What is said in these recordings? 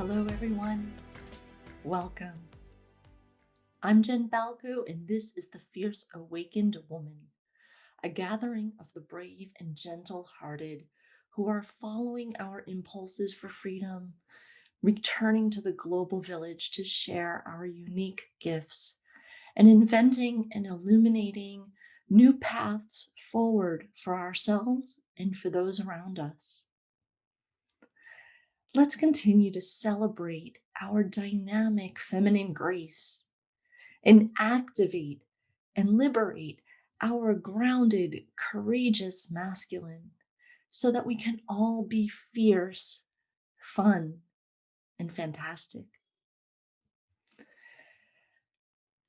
Hello, everyone. Welcome. I'm Jenn Baljko, and this is the Fierce Awakened Woman, a gathering of the brave and gentle-hearted who are following our impulses for freedom, returning to the global village to share our unique gifts, and inventing and illuminating new paths forward for ourselves and for those around us. Let's continue to celebrate our dynamic feminine grace and activate and liberate our grounded, courageous masculine so that we can all be fierce, fun, and fantastic.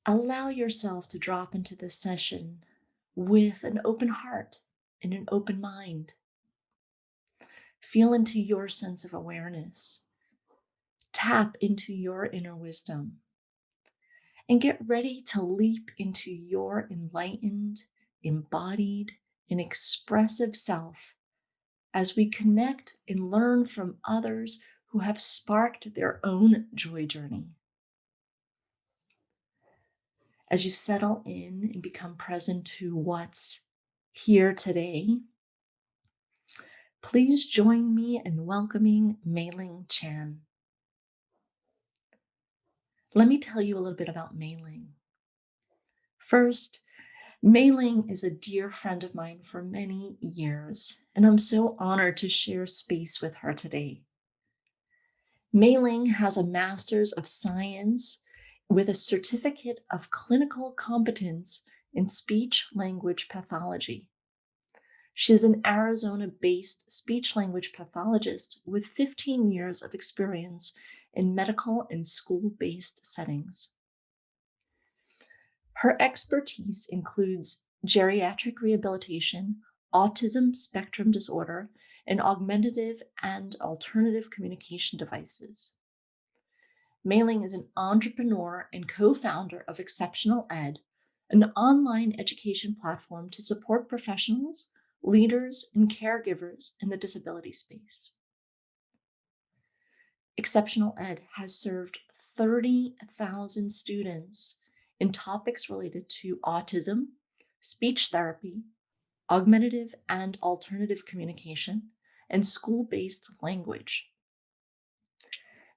Allow yourself to drop into this session with an open heart and an open mind. Feel into your sense of awareness. Tap into your inner wisdom. And get ready to leap into your enlightened, embodied, and expressive self as we connect and learn from others who have sparked their own joy journey. As you settle in and become present to what's here today, please join me in welcoming Mai Ling Chan. Let me tell you a little bit about Mai Ling. First, Mai Ling is a dear friend of mine for many years, and I'm so honored to share space with her today. Mai Ling has a Master's of Science with a Certificate of Clinical Competence in Speech-Language Pathology. She is an Arizona-based speech-language pathologist with 15 years of experience in medical and school-based settings. Her expertise includes geriatric rehabilitation, autism spectrum disorder, and augmentative and alternative communication devices. Mai Ling is an entrepreneur and co-founder of Xceptional ED, an online education platform to support professionals, leaders, and caregivers in the disability space. Xceptional ED has served 30,000 students in topics related to autism, speech therapy, augmentative and alternative communication, and school-based language.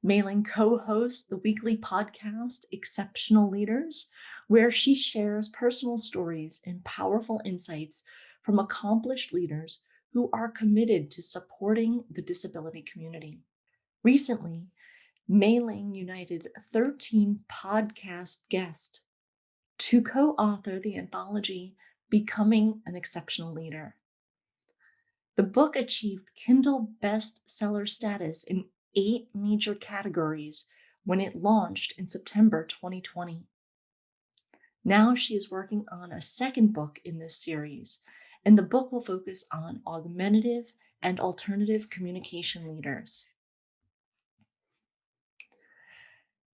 Mai Ling co-hosts the weekly podcast, Xceptional Leaders, where she shares personal stories and powerful insights from accomplished leaders who are committed to supporting the disability community. Recently, Mai Ling united 13 podcast guests to co-author the anthology Becoming an Exceptional Leader. The book achieved Kindle bestseller status in 8 major categories when it launched in September 2020. Now she is working on a second book in this series, and the book will focus on augmentative and alternative communication leaders.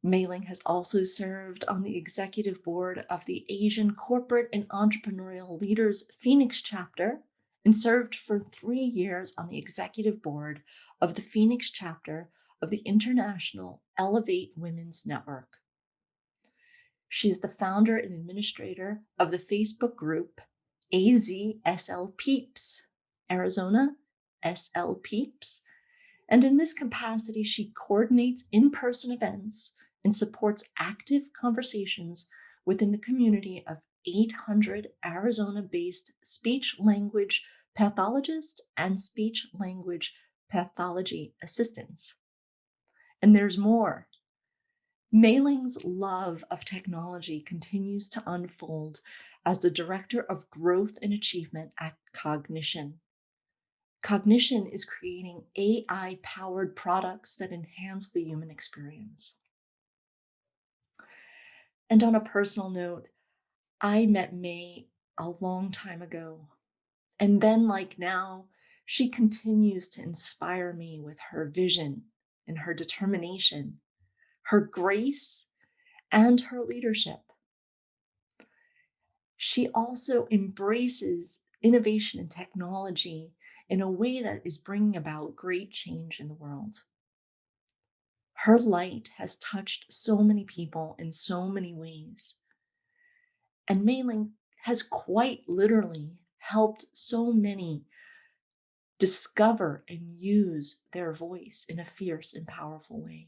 Mai Ling has also served on the executive board of the Asian Corporate and Entrepreneurial Leaders Phoenix chapter and served for 3 years on the executive board of the Phoenix chapter of the International Elevate Women's Network. She is the founder and administrator of the Facebook group AZSL Peeps, Arizona SL Peeps, and in this capacity, she coordinates in-person events and supports active conversations within the community of 800 Arizona-based speech-language pathologists and speech-language pathology assistants. And there's more. Mai Ling's love of technology continues to unfold as the Director of Growth and Achievement at Cognition. Cognition is creating AI-powered products that enhance the human experience. And on a personal note, I met Mai a long time ago. And then, like now, she continues to inspire me with her vision and her determination, her grace, and her leadership. She also embraces innovation and technology in a way that is bringing about great change in the world. Her light has touched so many people in so many ways. And Mai Ling has quite literally helped so many discover and use their voice in a fierce and powerful way.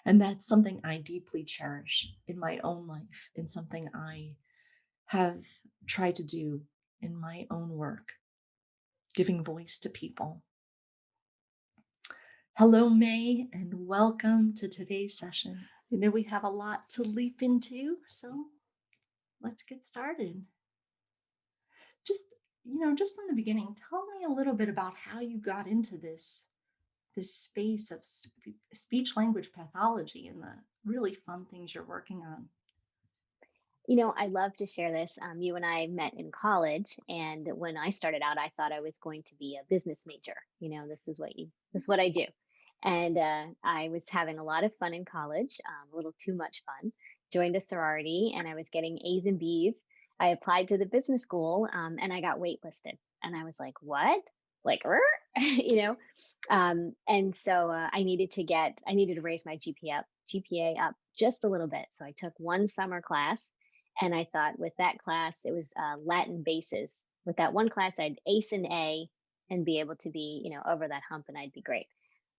And that's something I deeply cherish in my own life and something I have tried to do in my own work, giving voice to people. Hello, May, and welcome to today's session. I know we have a lot to leap into, so let's get started. Just, just from the beginning, tell me a little bit about how you got into this space of speech language pathology and the really fun things you're working on. I love to share this. You and I met in college, and when I started out, I thought I was going to be a business major. This is what I do, and I was having a lot of fun in college, a little too much fun. Joined a sorority, and I was getting A's and B's. I applied to the business school, and I got waitlisted, and I was like, "What? Like, you know?" And so I needed to raise my GPA up just a little bit. So I took one summer class, and I thought with that class, it was Latin bases. With that one class, I'd ace an A and be able to be, over that hump, and I'd be great.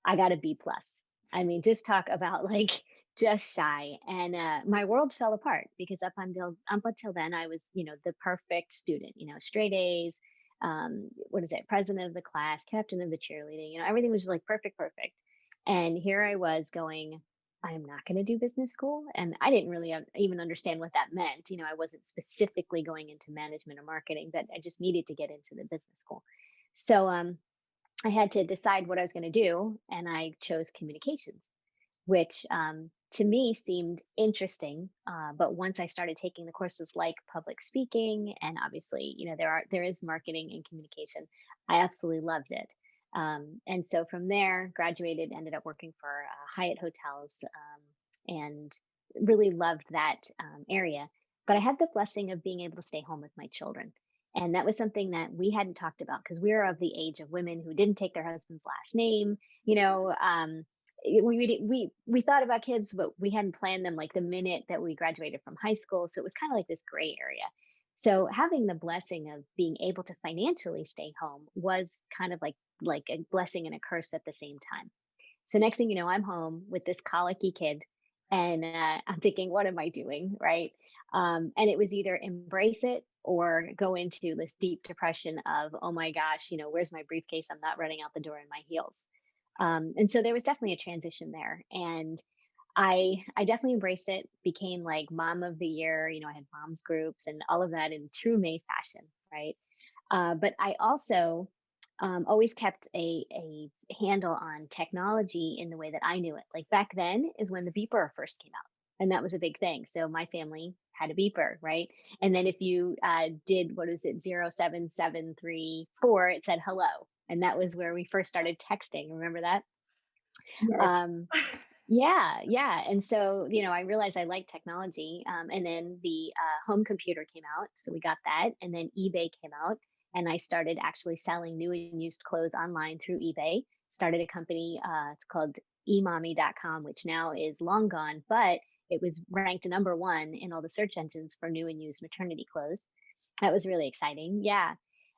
I got a B plus. I mean, just talk about like just shy. And my world fell apart because up until then, I was, the perfect student. Straight A's. What is it? President of the class, captain of the cheerleading. Everything was just like perfect, perfect. And here I was going, I'm not going to do business school. And I didn't really even understand what that meant. I wasn't specifically going into management or marketing, but I just needed to get into the business school. So I had to decide what I was going to do, and I chose communications, which to me seemed interesting. But once I started taking the courses like public speaking, and obviously, there is marketing and communication, I absolutely loved it. And so from there, graduated, ended up working for Hyatt Hotels, and really loved that area. But I had the blessing of being able to stay home with my children. And that was something that we hadn't talked about because we were of the age of women who didn't take their husband's last name. We thought about kids, but we hadn't planned them like the minute that we graduated from high school. So it was kind of like this gray area. So having the blessing of being able to financially stay home was kind of like a blessing and a curse at the same time. So next thing you know, I'm home with this colicky kid, and I'm thinking, what am I doing, right? And it was either embrace it or go into this deep depression of, oh my gosh, where's my briefcase? I'm not running out the door in my heels. And so there was definitely a transition there, and I definitely embraced it. Became like mom of the year. I had moms groups and all of that in true May fashion, right? But I also always kept a handle on technology in the way that I knew it. Like back then is when the beeper first came out, and that was a big thing. So my family had a beeper, right? And then if you did what is it 07734, it said hello, and that was where we first started texting. Remember that? Yes. Um, yeah, yeah. And so, I realized I liked technology. And then the home computer came out. So we got that. And then eBay came out. And I started actually selling new and used clothes online through eBay. Started a company, it's called emommy.com, which now is long gone, but it was ranked number one in all the search engines for new and used maternity clothes. That was really exciting. Yeah.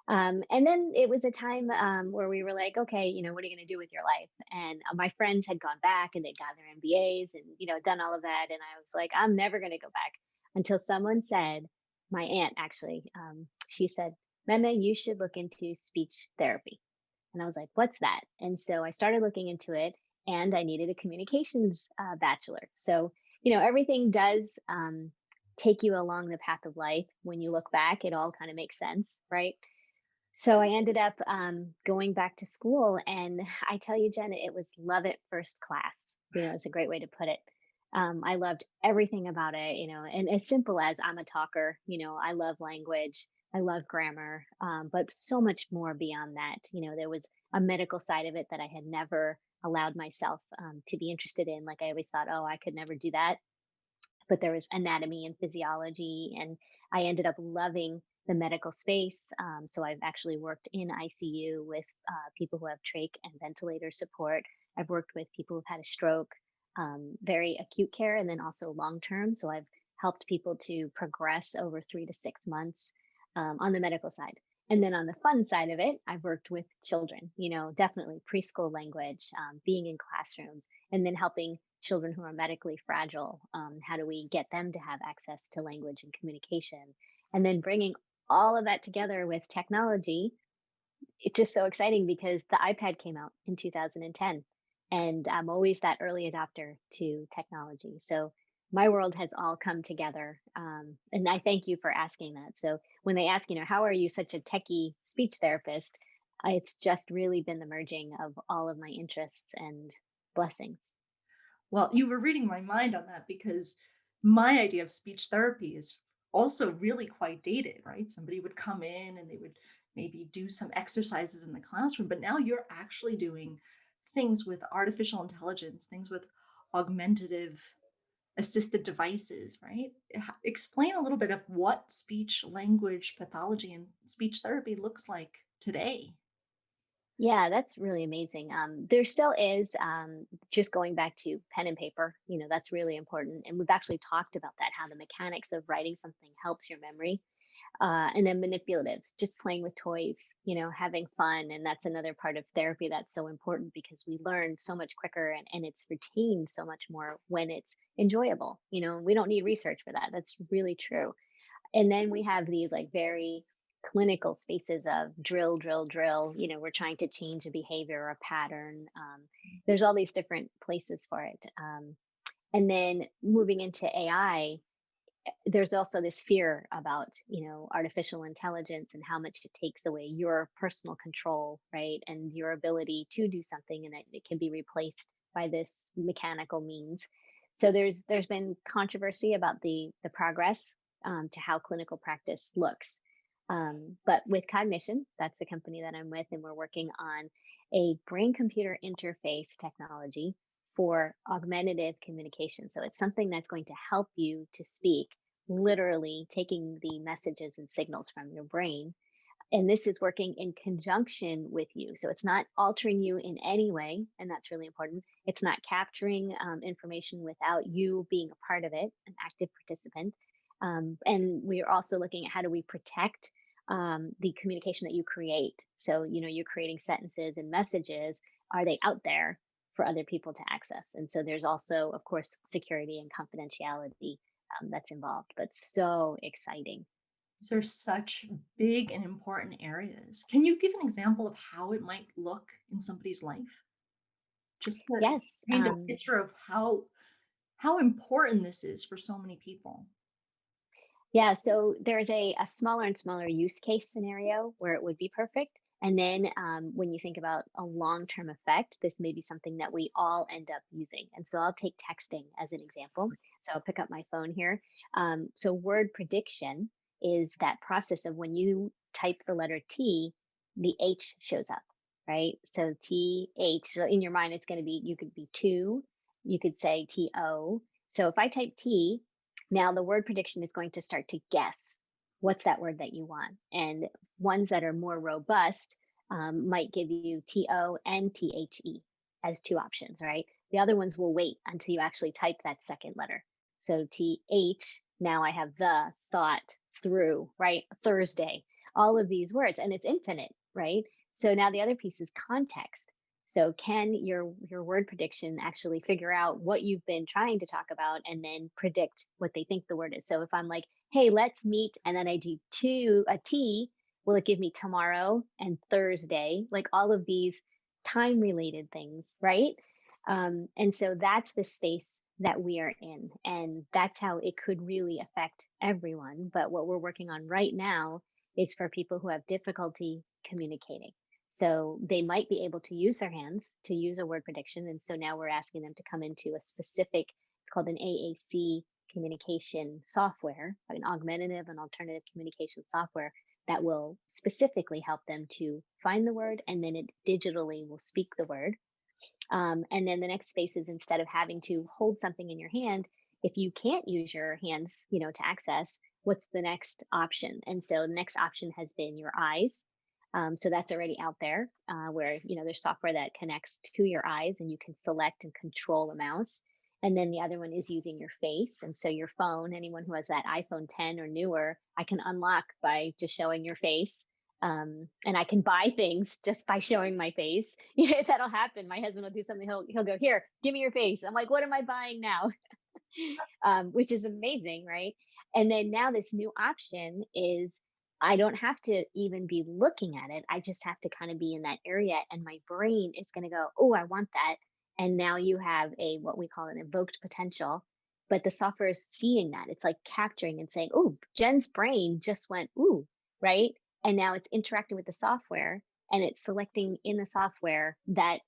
And then it was a time where we were like, okay, what are you going to do with your life? And my friends had gone back and they'd got their MBAs and, done all of that. And I was like, I'm never going to go back until someone said, my aunt actually, she said, Meme, you should look into speech therapy. And I was like, what's that? And so I started looking into it, and I needed a communications bachelor. So, everything does take you along the path of life. When you look back, it all kind of makes sense, right? So I ended up going back to school, and I tell you, Jen, it was love at first class. It's a great way to put it. I loved everything about it, and as simple as I'm a talker, I love language, I love grammar, but so much more beyond that. There was a medical side of it that I had never allowed myself to be interested in. Like I always thought, oh, I could never do that, but there was anatomy and physiology, and I ended up loving the medical space. So I've actually worked in ICU with people who have trach and ventilator support. I've worked with people who've had a stroke. very acute care and then also long term. So I've helped people to progress over 3 to 6 months on the medical side. And then on the fun side of it, I've worked with children, definitely preschool language, being in classrooms, and then helping children who are medically fragile. How do we get them to have access to language and communication? And then bringing all of that together with technology, it's just so exciting because the iPad came out in 2010, and I'm always that early adopter to technology. So my world has all come together. And I thank you for asking that. So when they ask, how are you such a techie speech therapist? It's just really been the merging of all of my interests and blessings. Well, you were reading my mind on that because my idea of speech therapy is also really quite dated, right? Somebody would come in and they would maybe do some exercises in the classroom, but now you're actually doing things with artificial intelligence, things with augmentative assisted devices, right? Explain a little bit of what speech language pathology and speech therapy looks like today. Yeah, that's really amazing. There still is, just going back to pen and paper, that's really important. And we've actually talked about that, how the mechanics of writing something helps your memory. And then manipulatives, just playing with toys, having fun. And that's another part of therapy that's so important because we learn so much quicker and it's retained so much more when it's enjoyable. We don't need research for that. That's really true. And then we have these like very clinical spaces of drill, drill, drill. We're trying to change a behavior or a pattern. There's all these different places for it. And then moving into AI, there's also this fear about artificial intelligence and how much it takes away your personal control, right, and your ability to do something, and it can be replaced by this mechanical means. So there's been controversy about the progress to how clinical practice looks. But with Cognition, that's the company that I'm with, and we're working on a brain computer interface technology for augmentative communication. So it's something that's going to help you to speak, literally taking the messages and signals from your brain. And this is working in conjunction with you. So it's not altering you in any way. And that's really important. It's not capturing information without you being a part of it, an active participant. And we are also looking at how do we protect the communication that you create. So, you're creating sentences and messages. Are they out there for other people to access? And so there's also, of course, security and confidentiality that's involved, but so exciting. These are such big and important areas. Can you give an example of how it might look in somebody's life? Just to Yes. paint a picture of how important this is for so many people. Yeah. So there's a smaller and smaller use case scenario where it would be perfect. And then when you think about a long term effect, this may be something that we all end up using. And so I'll take texting as an example. So I'll pick up my phone here. So word prediction is that process of when you type the letter T, the H shows up, right? So TH, so in your mind, it's going to be, you could be two, you could say TO. So if I type T, now the word prediction is going to start to guess what's that word that you want. And ones that are more robust might give you TO and THE as two options, right? The other ones will wait until you actually type that second letter. So TH, now I have the, thought, through, right? Thursday, all of these words, and it's infinite, right? So now the other piece is context. So can your word prediction actually figure out what you've been trying to talk about and then predict what they think the word is? So if I'm like, "Hey, let's meet," and then I do a T, will it give me tomorrow and Thursday? Like all of these time related things, right? And so that's the space that we are in, and that's how it could really affect everyone. But what we're working on right now is for people who have difficulty communicating. So they might be able to use their hands to use a word prediction. And so now we're asking them to come into a specific, it's called an AAC communication software, an augmentative and alternative communication software that will specifically help them to find the word and then it digitally will speak the word. And then the next space is instead of having to hold something in your hand, if you can't use your hands, to access, what's the next option? And so the next option has been your eyes. So that's already out there where, there's software that connects to your eyes and you can select and control a mouse. And then the other one is using your face. And so your phone, anyone who has that iPhone 10 or newer, I can unlock by just showing your face. And I can buy things just by showing my face. Yeah, that'll happen. My husband will do something. He'll go, here, give me your face. I'm like, what am I buying now? Which is amazing, right? And then now this new option is I don't have to even be looking at it. I just have to kind of be in that area, and my brain is going to go, oh, I want that. And now you have a what we call an evoked potential. But the software is seeing that. It's like capturing and saying, oh, Jen's brain just went, ooh, right? And now it's interacting with the software and it's selecting in the software that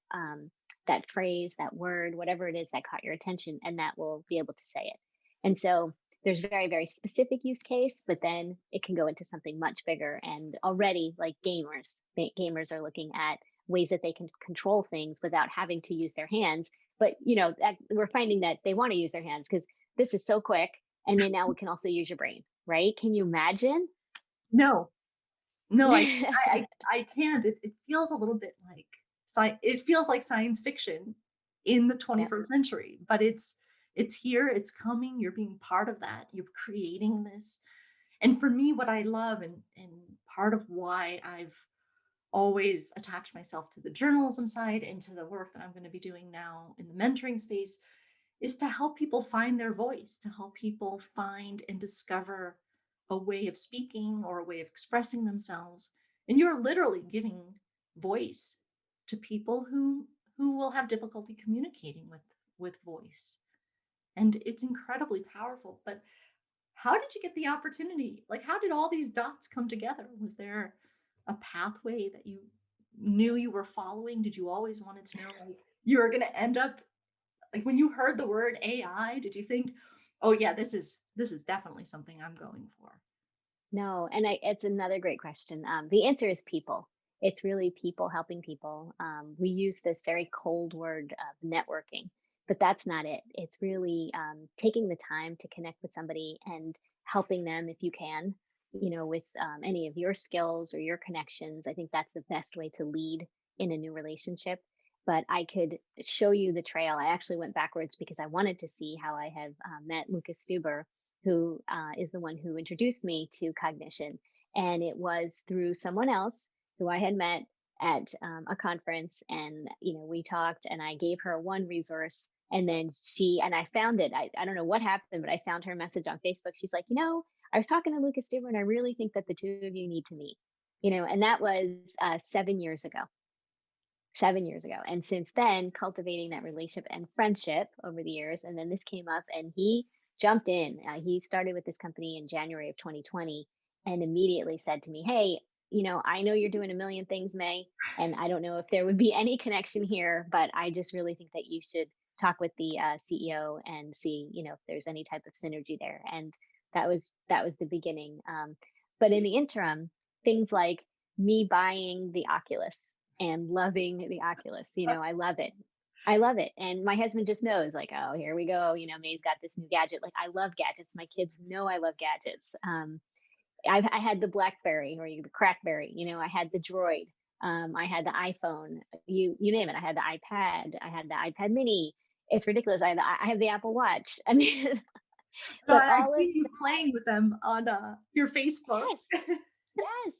phrase, that word, whatever it is that caught your attention, and that will be able to say it. And so there's very, very specific use case, but then it can go into something much bigger. And already, like gamers are looking at ways that they can control things without having to use their hands. But we're finding that they want to use their hands because this is so quick, and then now we can also use your brain, right? Can you imagine? No, no, I can't. It feels a little bit like it feels like science fiction in the Yeah. 21st century, but it's here, it's coming, you're being part of that, you're creating this. And for me, what I love and part of why I've always attached myself to the journalism side and to the work that I'm going to be doing now in the mentoring space is to help people find their voice, to help people find and discover a way of speaking or a way of expressing themselves. And you're literally giving voice to people who will have difficulty communicating with voice. And it's incredibly powerful. But how did you get the opportunity? Like, how did all these dots come together? Was there a pathway that you knew you were following? Did you always wanted to know, like, you were going to end up, like, when you heard the word AI, did you think, oh yeah, this is definitely something I'm going for? No, and it's another great question. The answer is people. It's really people helping people. We use this very cold word of networking, but that's not it. It's really taking the time to connect with somebody and helping them if you can, with any of your skills or your connections. I think that's the best way to lead in a new relationship. But I could show you the trail. I actually went backwards because I wanted to see how I have met Lucas Stuber, who is the one who introduced me to cognition. And it was through someone else who I had met at a conference. And, we talked and I gave her one resource. And then and I found it. I don't know what happened, but I found her message on Facebook. She's like, I was talking to Lucas Stuber and I really think that the two of you need to meet, and that was 7 years ago. 7 years ago. And since then, cultivating that relationship and friendship over the years. And then this came up and he jumped in. He started with this company in January of 2020 and immediately said to me, hey, I know you're doing a million things, May, and I don't know if there would be any connection here, but I just really think that you should talk with the CEO and see, if there's any type of synergy there. And that was the beginning. But in the interim, things like me buying the Oculus and loving the Oculus. I love it. I love it. And my husband just knows, like, oh, here we go. May's got this new gadget. Like, I love gadgets. My kids know I love gadgets. I had the BlackBerry or the Crackberry. I had the Droid. I had the iPhone. You name it. I had the iPad. I had the iPad Mini. It's ridiculous. I have the Apple Watch. I mean, No, but I've all of seen you playing with them on your Facebook. yes, yes.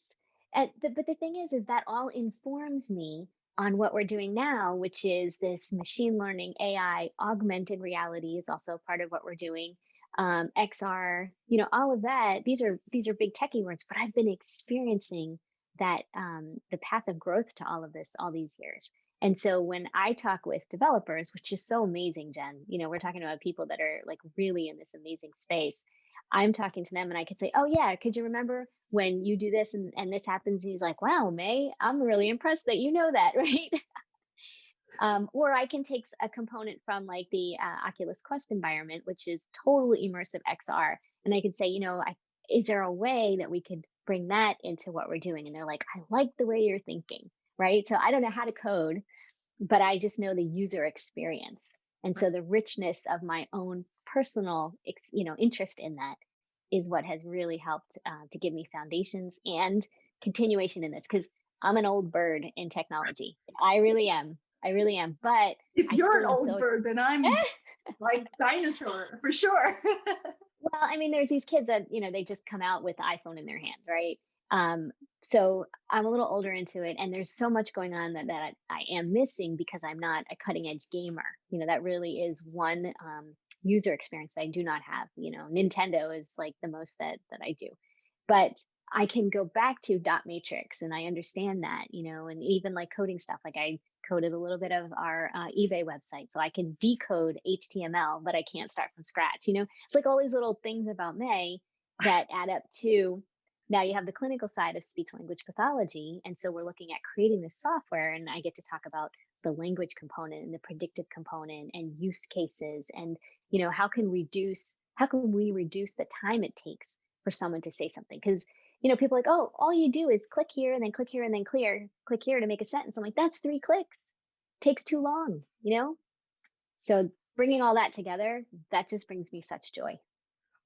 But the thing is that all informs me on what we're doing now, which is this machine learning, AI, augmented reality is also part of what we're doing. XR, all of that. These are big techie words, but I've been experiencing that the path of growth to all of this all these years. And so when I talk with developers, which is so amazing, Jen, we're talking about people that are like really in this amazing space. I'm talking to them and I could say, oh, yeah, could you remember when you do this and this happens? And he's like, wow, May, I'm really impressed that you know that, right? Or I can take a component from like the Oculus Quest environment, which is totally immersive XR. And I could say, is there a way that we could bring that into what we're doing? And they're like, I like the way you're thinking, right? So I don't know how to code, but I just know the user experience. And Right. so the richness of my own personal, interest in that is what has really helped to give me foundations and continuation in this because I'm an old bird in technology. I really am. I really am. But If I you're still an am old so bird, then I'm Like dinosaur, for sure. Well, I mean, there's these kids that, they just come out with the iPhone in their hand, right? Um, so I'm a little older into it, and there's so much going on that I am missing because I'm not a cutting edge gamer. That really is one user experience that I do not have. Nintendo is like the most that I do, but I can go back to dot matrix and I understand that, and even like coding stuff. Like I coded a little bit of our eBay website, so I can decode HTML, but I can't start from scratch. It's like all these little things about May that add up to now you have the clinical side of speech language pathology. And so we're looking at creating this software, and I get to talk about the language component and the predictive component and use cases and how can we reduce the time it takes for someone to say something, because people are like, oh, all you do is click here and then click here and then click here to make a sentence. I'm like, that's 3 clicks. Takes too long, so bringing all that together, that just brings me such joy.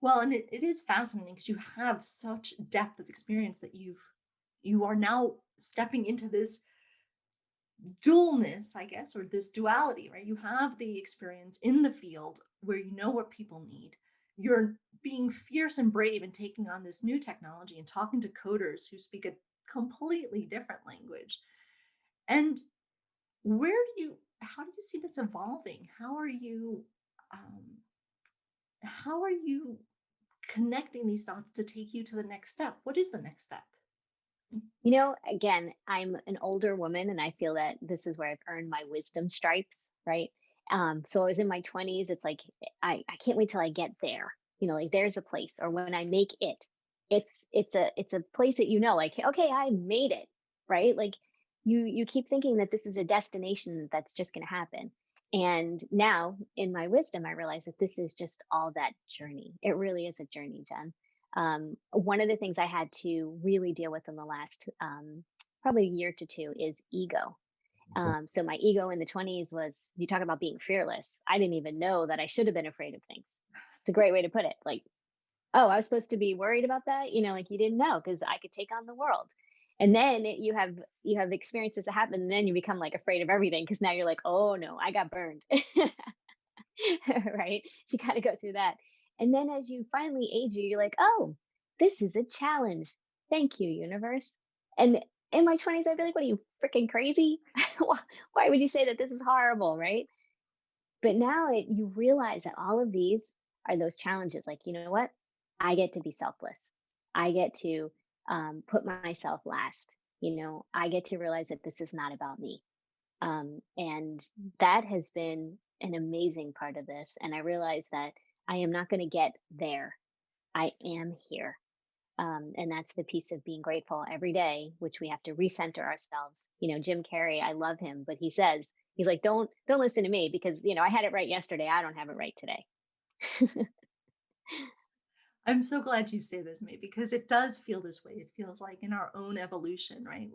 Well, and it is fascinating because you have such depth of experience that you are now stepping into this dualness, I guess, or this duality, right? You have the experience in the field where you know what people need. You're being fierce and brave and taking on this new technology and talking to coders who speak a completely different language. And how do you see this evolving? How are you connecting these dots to take you to the next step? What is the next step? Again, I'm an older woman and I feel that this is where I've earned my wisdom stripes, right? So I was in my 20s. It's like I can't wait till I get there. Like there's a place, or when I make it, it's a place that like, okay, I made it, right? Like you keep thinking that this is a destination that's just gonna happen. And now in my wisdom, I realize that this is just all that journey. It really is a journey, Jen. One of the things I had to really deal with in the last probably year to two is ego. So my ego in the 20s was, you talk about being fearless. I didn't even know that I should have been afraid of things. It's a great way to put it. Like, oh, I was supposed to be worried about that. Like you didn't know because I could take on the world. And then you have experiences that happen, and then you become like afraid of everything because now you're like, oh no, I got burned. Right? So you got to go through that. And then as you finally age, you're like, oh, this is a challenge. Thank you, universe. And in my 20s, I'd be like, what are you, freaking crazy? Why would you say that this is horrible? Right. But now you realize that all of these are those challenges. Like, you know what? I get to be selfless. I get to put myself last. I get to realize that this is not about me. And that has been an amazing part of this. And I realize that I am not going to get there. I am here. And that's the piece of being grateful every day, which we have to recenter ourselves. Jim Carrey, I love him, but he's like, don't listen to me because, I had it right yesterday. I don't have it right today. I'm so glad you say this, May, because it does feel this way. It feels like in our own evolution, right?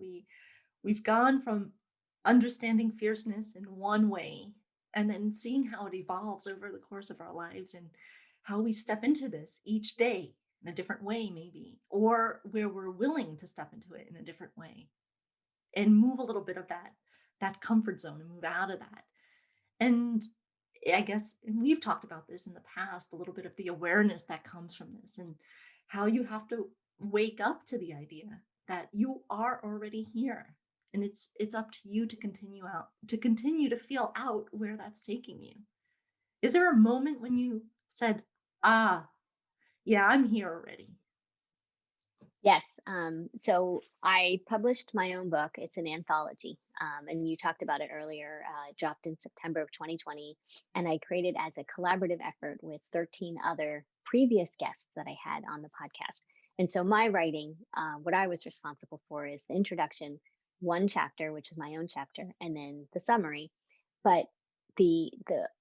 We've gone from understanding fierceness in one way and then seeing how it evolves over the course of our lives and how we step into this each day in a different way, maybe, or where we're willing to step into it in a different way and move a little bit of that comfort zone and move out of that. And I guess, and we've talked about this in the past, a little bit of the awareness that comes from this and how you have to wake up to the idea that you are already here. And it's up to you to continue to feel out where that's taking you. Is there a moment when you said, ah, yeah, I'm here already? Yes. So I published my own book. It's an anthology. And you talked about it earlier. It dropped in September of 2020. And I created as a collaborative effort with 13 other previous guests that I had on the podcast. And so my writing, what I was responsible for is the introduction, one chapter, which is my own chapter, and then the summary. But the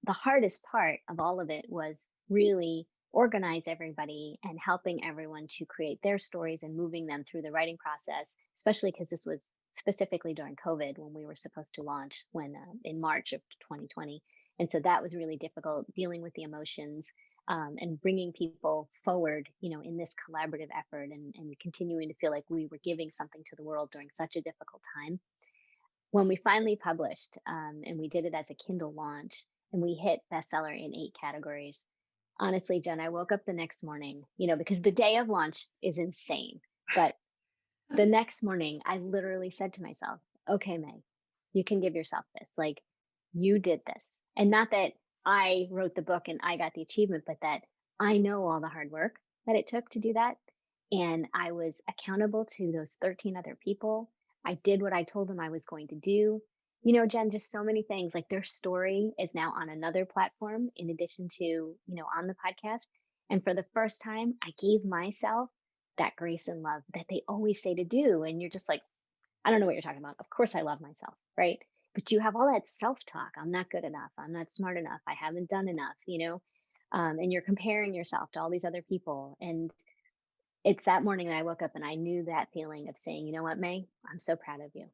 hardest part of all of it was really organize everybody and helping everyone to create their stories and moving them through the writing process, especially because this was specifically during COVID when we were supposed to launch when in March of 2020. And so that was really difficult dealing with the emotions, and bringing people forward, in this collaborative effort, and continuing to feel like we were giving something to the world during such a difficult time. When we finally published, and we did it as a Kindle launch, and we hit bestseller in 8 categories. Honestly, Jen, I woke up the next morning, because the day of launch is insane. But the next morning, I literally said to myself, okay, May, you can give yourself this. Like, you did this. And not that I wrote the book and I got the achievement, but that I know all the hard work that it took to do that. And I was accountable to those 13 other people. I did what I told them I was going to do. Jen, just so many things. Like their story is now on another platform in addition to, on the podcast. And for the first time, I gave myself that grace and love that they always say to do. And you're just like, I don't know what you're talking about. Of course, I love myself, right? But you have all that self talk. I'm not good enough. I'm not smart enough. I haven't done enough. And you're comparing yourself to all these other people. And it's that morning that I woke up and I knew that feeling of saying, you know what, May, I'm so proud of you.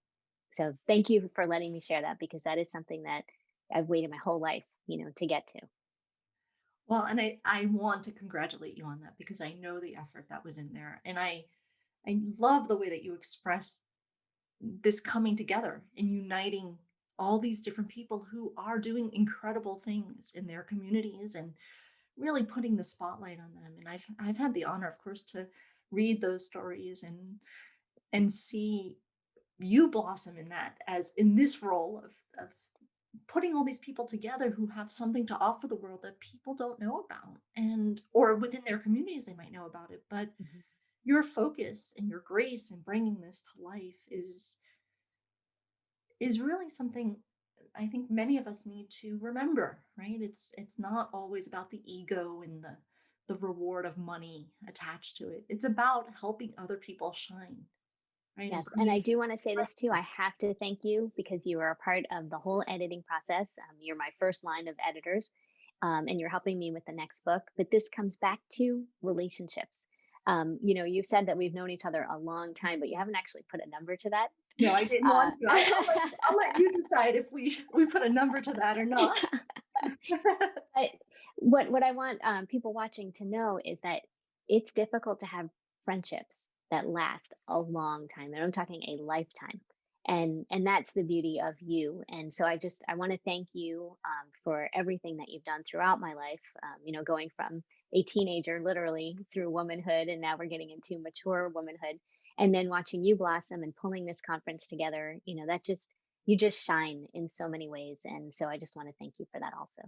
So thank you for letting me share that because that is something that I've waited my whole life, to get to. Well, and I want to congratulate you on that because I know the effort that was in there. And I love the way that you express this coming together and uniting all these different people who are doing incredible things in their communities and really putting the spotlight on them. And I've had the honor, of course, to read those stories and see you blossom in that as in this role of putting all these people together who have something to offer the world that people don't know about, and or within their communities they might know about it, but Mhm. your focus and your grace in bringing this to life is really something I think many of us need to remember, right? It's not always about the ego and the reward of money attached to it. It's about helping other people shine, right? And Yes, and I bringing do want to say this too. I have to thank you because you are a part of the whole editing process. You're my first line of editors, and you're helping me with the next book. But this comes back to relationships. You've said that we've known each other a long time, but you haven't actually put a number to that. no, I didn't want to. I'll let you decide if we put a number to that or not. But what I want, people watching to know is that it's difficult to have friendships that last a long time, and I'm talking a lifetime. And that's the beauty of you. And so I want to thank you for everything that you've done throughout my life. Going from a teenager literally through womanhood, and now we're getting into mature womanhood, and then watching you blossom and pulling this conference together. That just you just shine in so many ways, and so I just want to thank you for that also.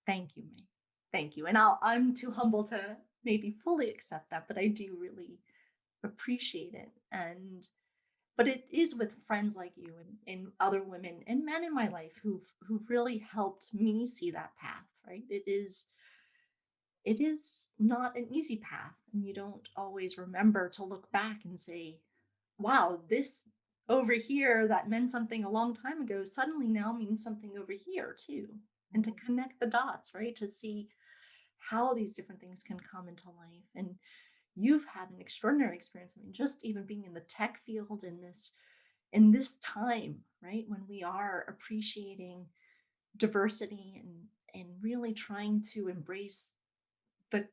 Thank you, May. Thank you. And I'm too humble to maybe fully accept that, but I do really appreciate it. And but it is with friends like you and other women and men in my life who've really helped me see that path, right? It is not an easy path, and you don't always remember to look back and say, wow, this over here that meant something a long time ago suddenly now means something over here too. And to Mhm. connect the dots, right? To see how these different things can come into life. And you've had an extraordinary experience. I mean, just even being in the tech field in this time, right? When we are appreciating diversity and really trying to embrace the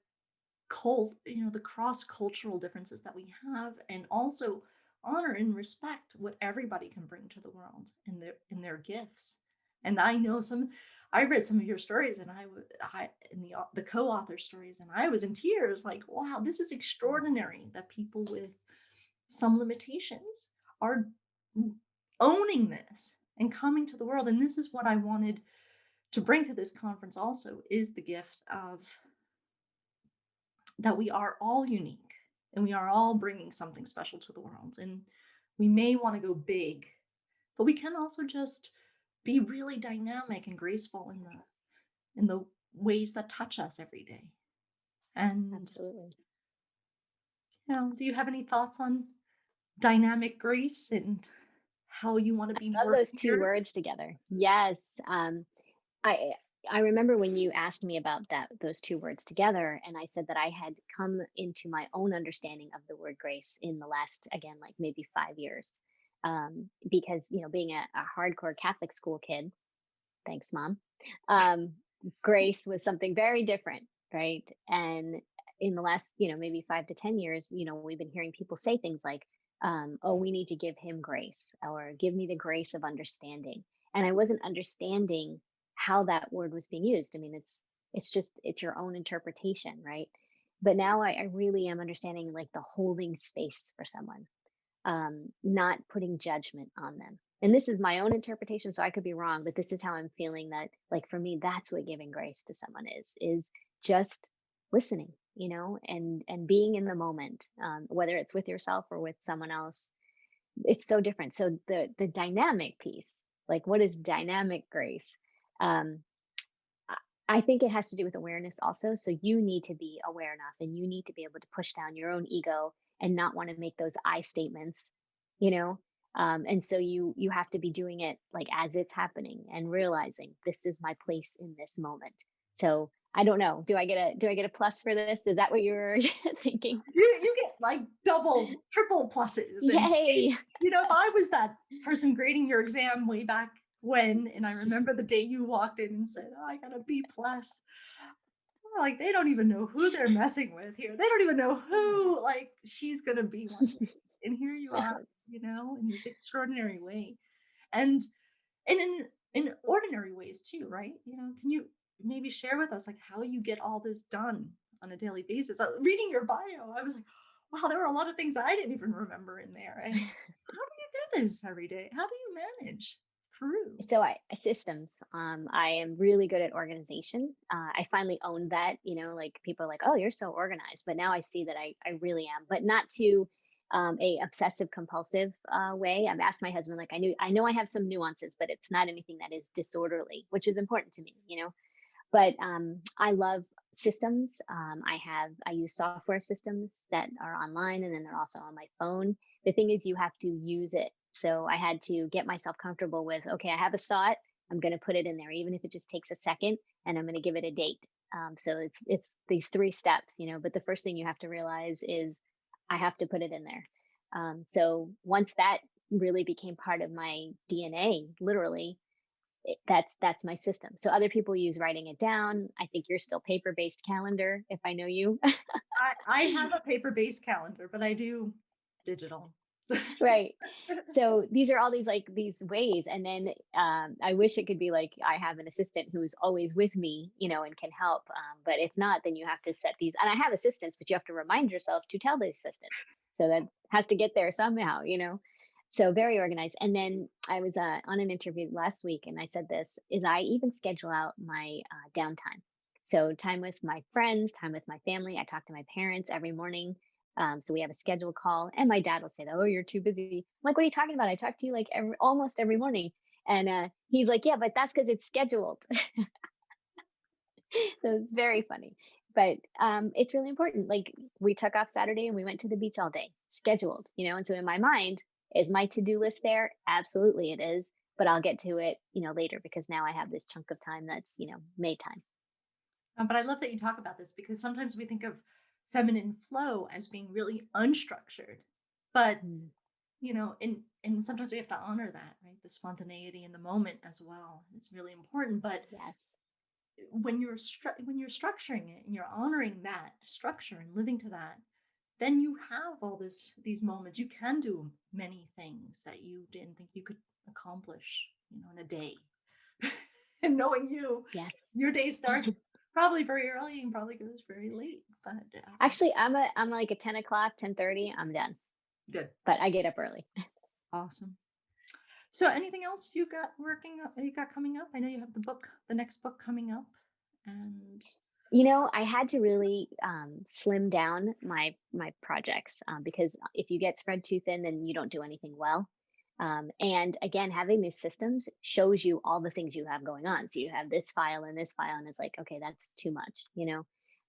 the cross-cultural differences that we have, and also honor and respect what everybody can bring to the world in their gifts. And I read some of your stories, and I in the co-author stories, and I was in tears, like, wow, this is extraordinary that people with some limitations are owning this and coming to the world. And this is what I wanted to bring to this conference also, is the gift of that we are all unique and we are all bringing something special to the world. And we may want to go big, but we can also just be really dynamic and graceful in the ways that touch us every day. And Absolutely. do you have any thoughts on dynamic grace and how you want to be Love more those 2 leaders? words together. Yes, I I remember when you asked me about those 2 words together, and I said that I had come into my own understanding of the word grace in the last, again, like maybe 5 years. Because, being a hardcore Catholic school kid, thanks, mom, um, grace was something very different, right? And in the last, maybe 5 to 10 years, we've been hearing people say things like, oh, we need to give him grace or give me the grace of understanding. And I wasn't understanding how that word was being used. I mean, it's your own interpretation, right? But now I really am understanding like the holding space for someone, not putting judgment on them. And this is my own interpretation, so I could be wrong, but this is how I'm feeling that, like for me, that's what giving grace to someone is just listening, and being in the moment, whether it's with yourself or with someone else. It's so different. So the dynamic piece, like what is dynamic grace? Um, I I think it has to do with awareness also. So you need to be aware enough and you need to be able to push down your own ego and not want to make those I statements, you know? And so you have to be doing it like as it's happening and realizing this is my place in this moment. So I don't know. Do I get a plus for this? Is that what you were thinking? You get like double, triple pluses. And Yay. if I was that person grading your exam way back when, and I remember the day you walked in and said, "Oh, I got a B plus," like they don't even know who they're messing with here. They don't even know who like she's gonna be one day. And here you are, in this extraordinary way. And in ordinary ways too, right? Can you maybe share with us like how you get all this done on a daily basis? Reading your bio, I was like, wow, there were a lot of things I didn't even remember in there. And how do you do this every day? How do you manage through? So systems. I am really good at organization. I finally owned that. Like people are like, "Oh, you're so organized," but now I see that I really am, but not to a obsessive compulsive way. I've asked my husband, like, I know I have some nuances, but it's not anything that is disorderly, which is important to me. But I love systems. I use software systems that are online, and then they're also on my phone. The thing is, you have to use it. So I had to get myself comfortable with, okay, I have a thought. I'm going to put it in there, even if it just takes a second, and I'm going to give it a date. So it's these three steps. But the first thing you have to realize is I have to put it in there. So once that really became part of my DNA, literally, that's my system. So other people use writing it down. I think you're still paper-based calendar, if I know you. I have a paper-based calendar, but I do digital. Right. So these are all these ways, and then I wish it could be like I have an assistant who's always with me, and can help. But if not, then you have to set these. And I have assistants, but you have to remind yourself to tell the assistant. So that has to get there somehow. So very organized. And then I was on an interview last week, and I said this is I even schedule out my downtime. So time with my friends, time with my family. I talk to my parents every morning. So we have a scheduled call, and my dad will say, "Oh, you're too busy." I'm like, "What are you talking about? I talk to you like almost every morning." And he's like, "Yeah, but that's because it's scheduled." So it's very funny, but it's really important. Like we took off Saturday and we went to the beach all day, scheduled. And so in my mind, is my to do list there? Absolutely, it is. But I'll get to it, later because now I have this chunk of time that's May time. But I love that you talk about this because sometimes we think of feminine flow as being really unstructured. But, Mm, and sometimes we have to honor that, right? The spontaneity in the moment as well is really important. But yes. when you're structuring it and you're honoring that structure and living to that, then you have all these moments. You can do many things that you didn't think you could accomplish, in a day. And knowing you, Yes. your day starts probably very early and probably goes very late. But Actually, I'm like at 10 o'clock, 10:30. I'm done, good, but I get up early. awesome. So, anything else you got coming up? I know you have the next book coming up, and I had to really slim down my projects because if you get spread too thin, then you don't do anything well. And again, having these systems shows you all the things you have going on. So you have this file and this file, and it's like, okay, that's too much.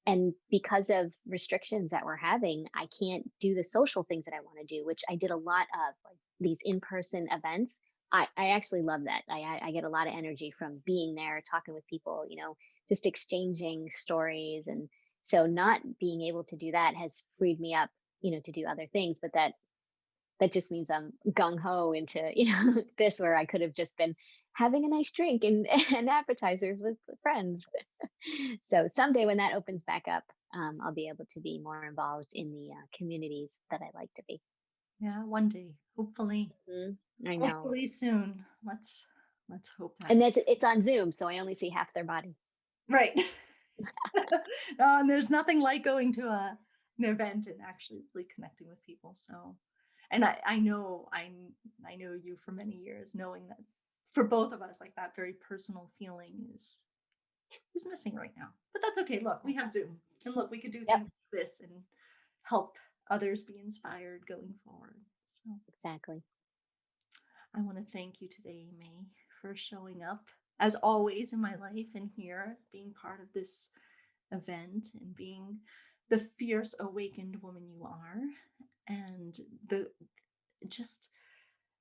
And because of restrictions that we're having, I can't do the social things that I want to do, which I did a lot of, like these in-person events. I actually love that. I get a lot of energy from being there, talking with people, just exchanging stories. And so not being able to do that has freed me up, to do other things. But that just means I'm gung ho into this where I could have just been having a nice drink and, and appetizers with friends. So someday when that opens back up, I'll be able to be more involved in the communities that I like to be. yeah, one day, hopefully, Mhm. I know. hopefully soon. Let's let's hope that. And it's on Zoom, so I only see half their body. Right. And there's nothing like going to an event and actually really connecting with people. So, and I know you for many years, knowing that for both of us, like that very personal feeling is missing right now. But that's okay. Look, we have Zoom, and look, we could do Yep, things like this and help others be inspired going forward. So, exactly. I want to thank you today, May, for showing up as always in my life and here, being part of this event and being the fierce awakened woman you are, and the just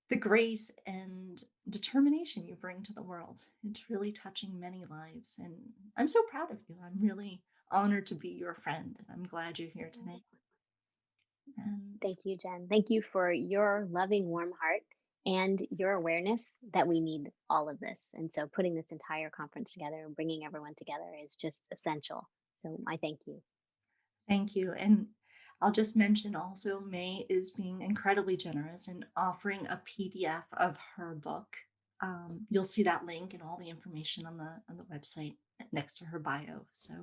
the grace and determination you bring to the world. It's really touching many lives, and I'm so proud of you. I'm really honored to be your friend, and I'm glad you're here Mm. today. And Thank you, Jen. Thank you for your loving, warm heart and your awareness that we need all of this. And so putting this entire conference together and bringing everyone together is just essential. So I thank you. thank you. And I'll just mention also, May is being incredibly generous and offering a PDF of her book. You'll see that link and all the information on the website next to her bio. So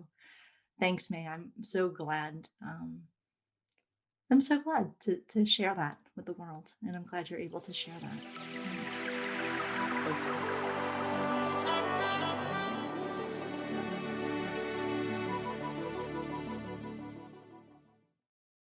thanks, May. I'm so glad to share that with the world, and I'm glad you're able to share that. So Thank you.